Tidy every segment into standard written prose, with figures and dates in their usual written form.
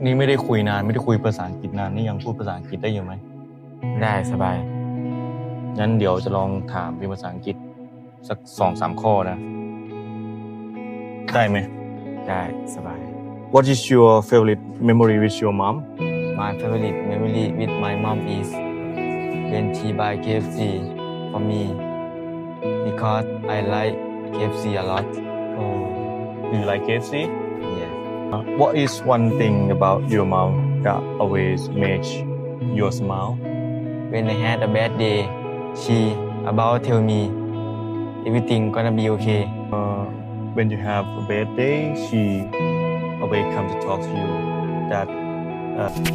นี่ไม่ได้คุยนานไม่ได้คุยภาษาอังกฤษนานนี่ยังพูดภาษาอังกฤษได้อยู่ไหมได้สบายงั้นเดี๋ยวจะลองถามเป็นภาษาอังกฤษสัก2-3 ข้อนะได้ไหมได้สบาย What is your favorite memory with your mom My favorite memory with my mom is when she buy KFC for me because I like KFC a lot. Oh do you like KFC Yes. What is one thing about your mom that always makes you smile When I had a bad day, she about tell me everything gonna be okay. When you have a bad day she always come to talk to you that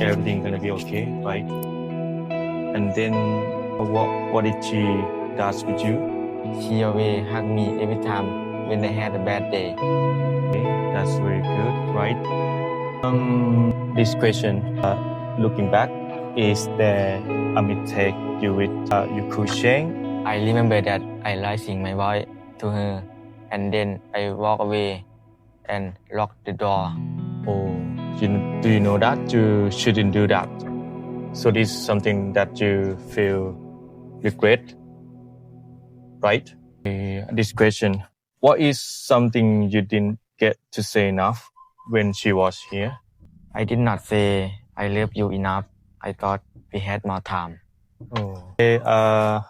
everything gonna be okay right and then what did she does with you She always hug me every time when I had a bad day. okay, that's very good right this question looking back is there a mistake you with you could change I remember that I lied sing my voice to her and then I walk away and lock the door. oh do you know that you shouldn't do that so this is something that you feel regret right this question what is something you didn't get to say enough when she was here I did not say I love you enough. I thought we had more time. okay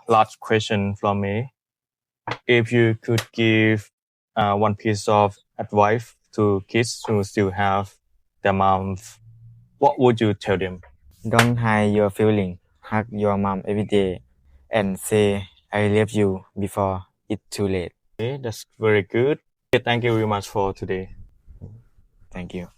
last question from me if you could give one piece of advice to kids who still have their moms what would you tell them Don't hide your feeling. Hug your mom every day and say I love you before it's too late. okay that's very good okay, thank you very much for today Thank you.